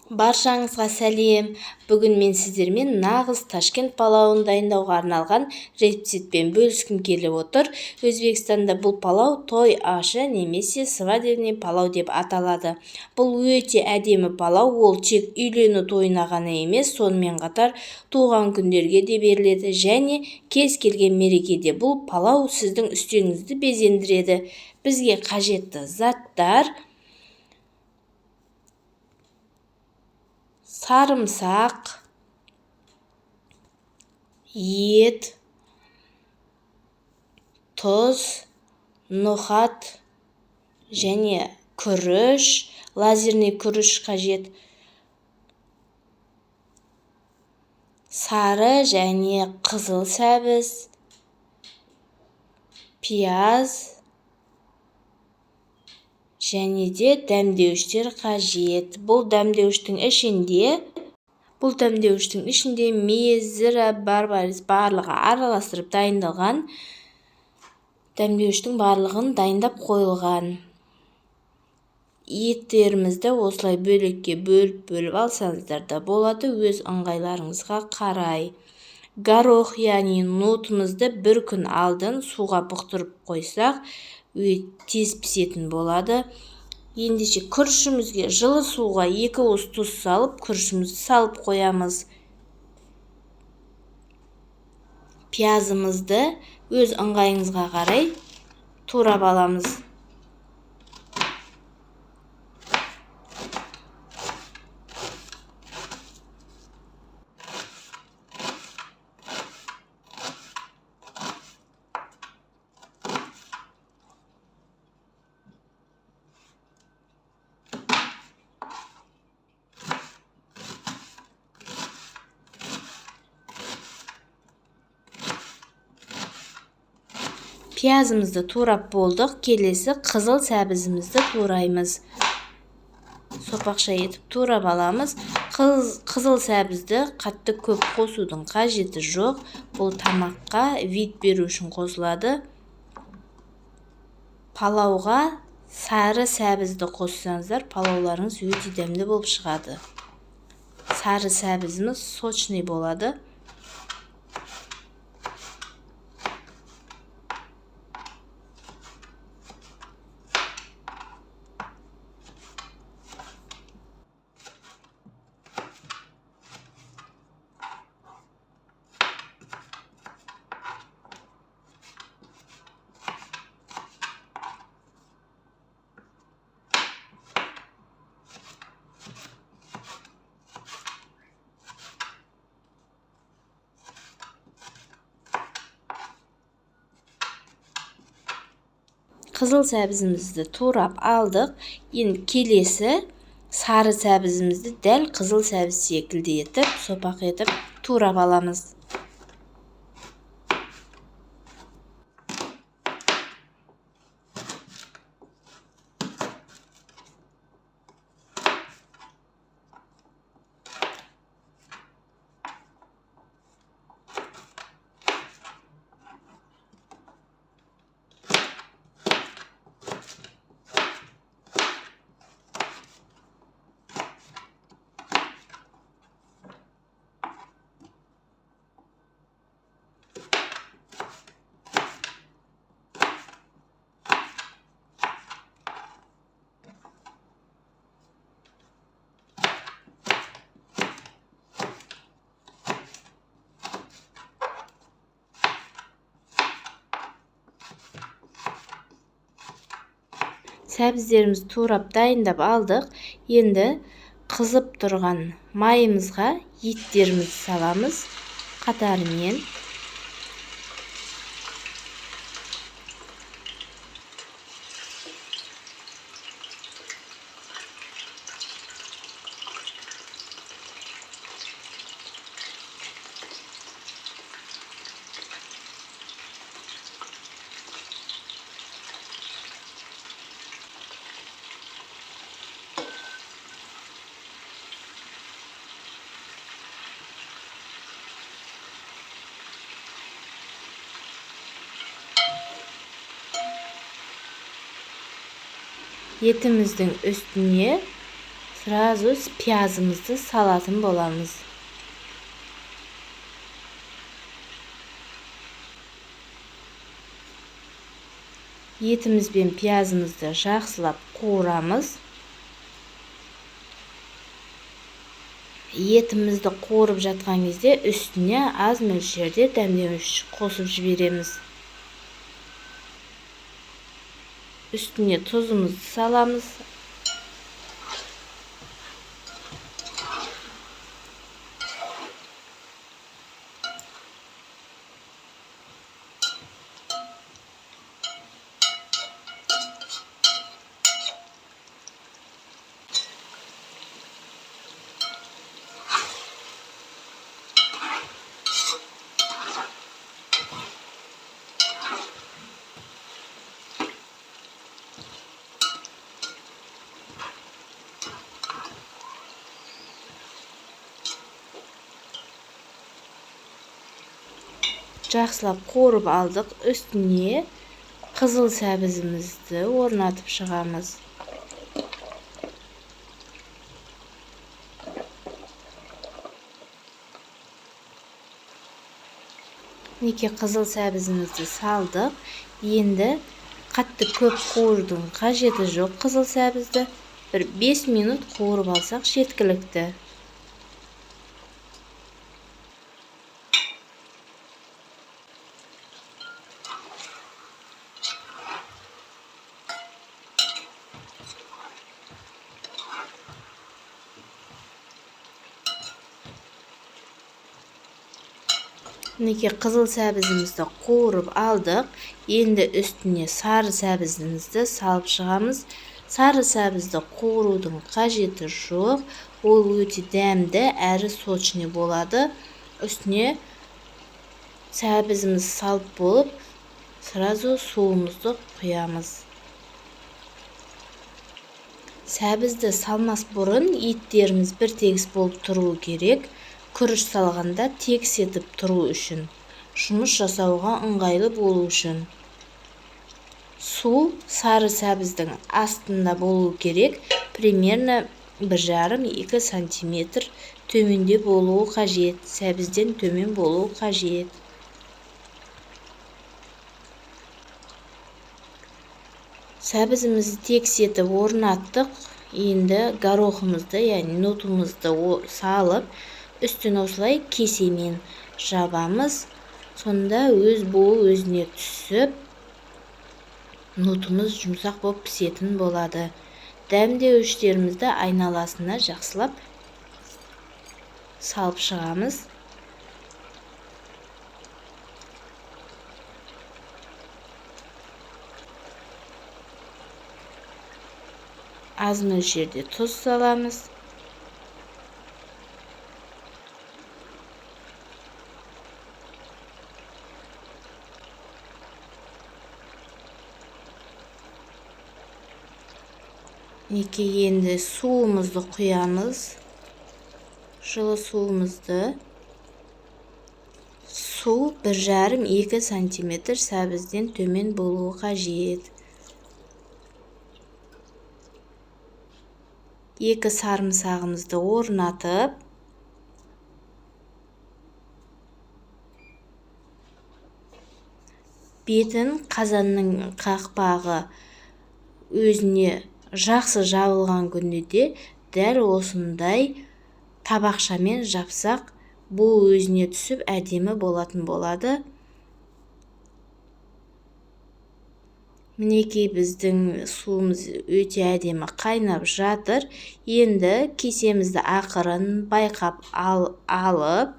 Баршаңызға сәлем. Бүгін мен сіздермен нағыз Ташкент палауын дайындауға арналған рецептпен бөліскім келіп отыр. Өзбекстанда бұл палау той ашы немесе свадебный палау деп аталады. Бұл өте әдемі палау, ол тек үйлену тойына ғана емес, сонымен қатар туған күндерге де беріледі және кез келген мерекеде бұл палау сіздің үстеліңізді безендіреді. Бізге қажетті заттар: sarımsak, ет, тұз, no'xat және күріш, лазерный күріш қажет. Сары және қызыл сәбіз, пияз және де дәмдеуіштер қажет. Бұл дәмдеуіштің ішінде мейіз, зира, барбарис барлығы араластырып дайындалған. Дәмдеуіштің барлығын дайындап қойылған. Еттерімізді осылай бөлекке бөліп алсаңыздар да болады, өз ыңғайларыңызға қарай. Горох, яғни нутымызды бір күн алдын суға бұқтырып қойсақ, тез пісетін болады. Ендеше күрішімізге жылы суға 2 уыс тұз салып, күрішімізді салып қоямыз. Пиязымызды өз ыңғайыңызға қарай турап аламыз. Piyazımızды турап болдық. Келесі қызыл сәбізімізді тураймыз. Сопақша етіп турап аламыз. Қызыл сәбізді қатты көп қосудың қажеті жоқ. Бұл тамаққа вид беру үшін қосылады. Палауға сары сәбізді қоссаңыздар, палауларыңыз өте дәмді болып шығады. Сары сәбізіміз сочный болады. Қызыл сәбізімізді турап алдық. Енді келесі сары сәбізімізді дәл қызыл сәбіз секілді етіп, сопақ етіп турап аламыз. Сәбіздерімізді турап дайындап алдық. Енді қызып тұрған майымызға еттерімізді саламыз қатарымен. Етіміздің үстіне Сразу piyazımızды салатын боламыз. Etimiz бен piyazımızды жақсылап қуырамыз. Етімізді қуырып жатқан кезде үстіне аз мөлшерде дәмдеуіш қосып жібереміз. Üstüne tuzumuzu salamız. Жақсылап қуырып алдық. Üstüne қызыл сәбізімізді орнатып шығамыз. Неке қызыл сәбізімізді салдық. Енді қатты көп қуырудың қажеті жоқ қызыл сәбізді. Bir 5 minut қуырып алсақ жеткілікті. Неке қызыл сәбізімізді қуырып алдық. Енді үстіне сары сәбізімізді салып шығамыз. Сары сәбізді қуырудың қажеті жоқ. Ол өте дәмді әрі сочный болады. Үстіне сәбізіміз салып болып, сразу суымызды құямыз. Сәбізді салмас бұрын еттеріміз бір тегіс болып тұруы керек. Күріш салғанда тегіс етіп тұру үшін, жұмыс жасауға ыңғайлы болу үшін. Су сары сәбіздің астында болу керек, примерно 1,5-2 сантиметр төменде болуы қажет, сәбізден төмен болуы қажет. Сәбізімізді тегіс етіп орнаттық. Енді горохымызды, яғни нутымызды салып, үстіне осылай кесемен жабамыз. Сонда өз буы өзіне түсіп, нутымыз жұмсақ болып пісетін болады. Дәмдеуіштерімізді айналасына жақсылап салып шығамыз. Az mөлшерде тұз саламыз. Неке енді суымызды құямыз. Жылы суымызды. Су 1,5-2 сантиметр сәбізден төмен болуы қажет. 2 сарымсағымызды орнатып, бетін қазанның қақпағы өзіне жақсы жабылған күнде дәл осындай табақшамен жапсақ, бұл өзіне түсіп әдемі болатын болады. Мінекей біздің суымыз өте әдемі қайнап жатыр. Енді кесемізді ақырын байқап алып,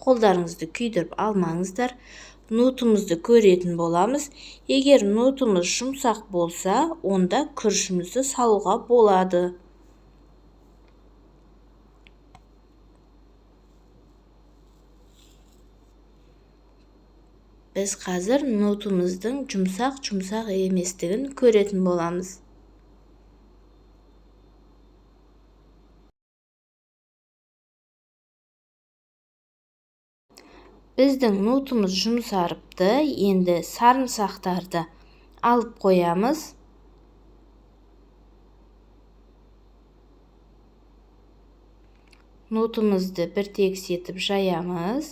қолдарыңызды күйдіріп алмаңыздар. Нутымызды көретін боламыз. Егер нутымыз жұмсақ болса, онда күрішімізді салуға болады. Біз қазір нутымыздың жұмсақ еместігін көретін боламыз. Біздің нутымыз жұмсарыпты. Енді сарымсақтарды алып қоямыз. Notumuzni bir tekis etib jayamiz.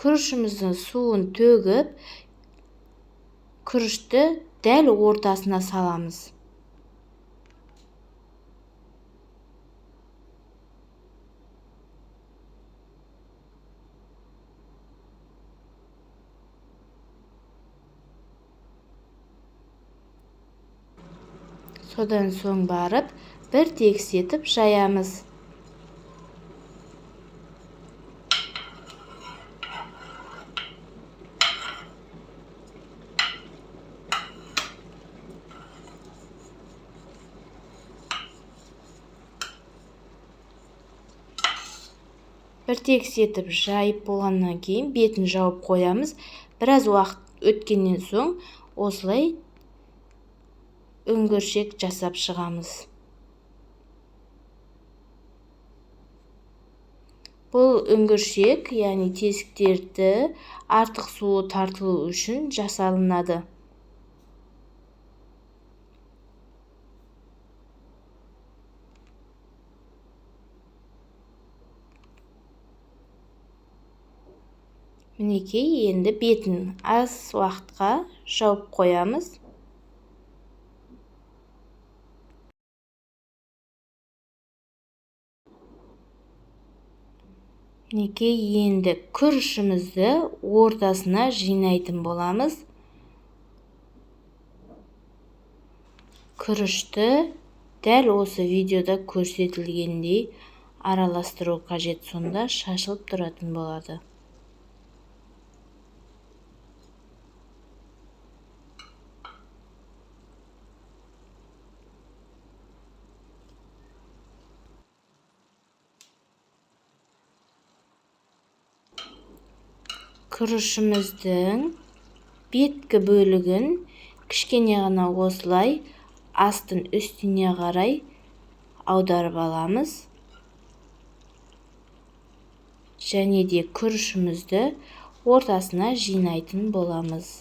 Күрішіміздің суын төгіп, күрішті дәл ортасына саламыз. Содан соң барып, bir tekis етіп жаямыз. Bir tekis етіп жайып болғаннан кейін бетін жауып қоямыз. Біраз уақыт өткеннен соң осылай үңгіршек жасап шығамыз. Бұл үңгіршек, яғни тесіктерді артық суы тартылу үшін жасалынады. Мінекей, енді бетін аз уақытқа жауып қоямыз. Мінекей, енді күрішімізді ортасына жинайтын боламыз. Күрішті дәл осы видеода көрсетілгендей араластыру қажет, сонда шашылып тұратын болады. Күрішіміздің беткі бөлігін кішкене ғана осылай астын үстіне қарай аударып аламыз. Және де күрішімізді ортасына жинайтын боламыз.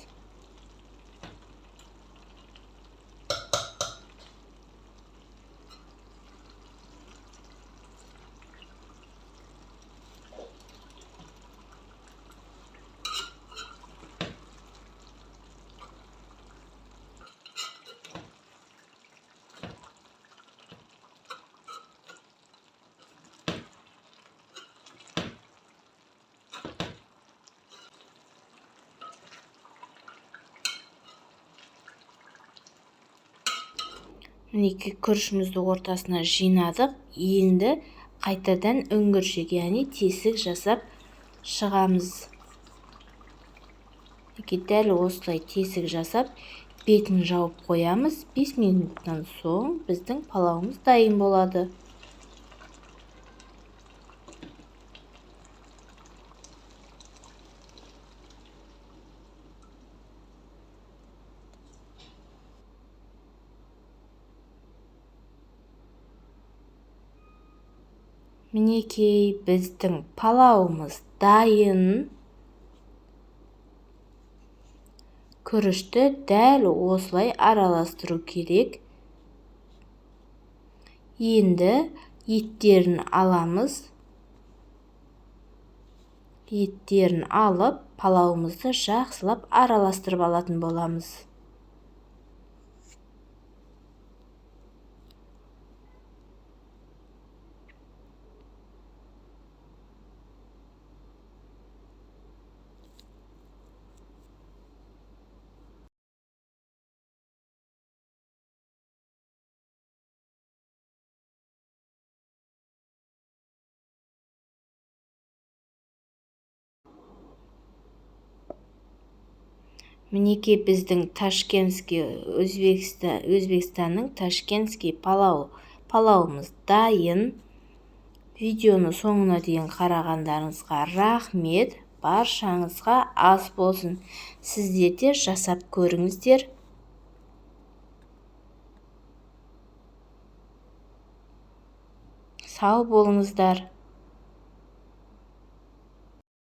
Мінекей, күрішімізді ортасына жинадық. Енді қайтадан үңгіршек, яғни тесік жасап шығамыз. Дәл осылай тесік жасап, бетін жауып қоямыз. 5 минуттан соң біздің палауымыз дайын болады. Мінекей, біздің палауымыз дайын. Күрішті дәл осылай араластыру керек. Енді еттерін аламыз. Еттерін алып, палауымызды жақсылап араластырып алатын боламыз. Мінекей, біздің Өзбекстанның ташкентский палауымыз дайын. Видеоны соңына дейін қарағандарыңызға рахмет. Баршаңызға ас болсын. Сіздер де жасап көріңіздер. Сау болыңыздар.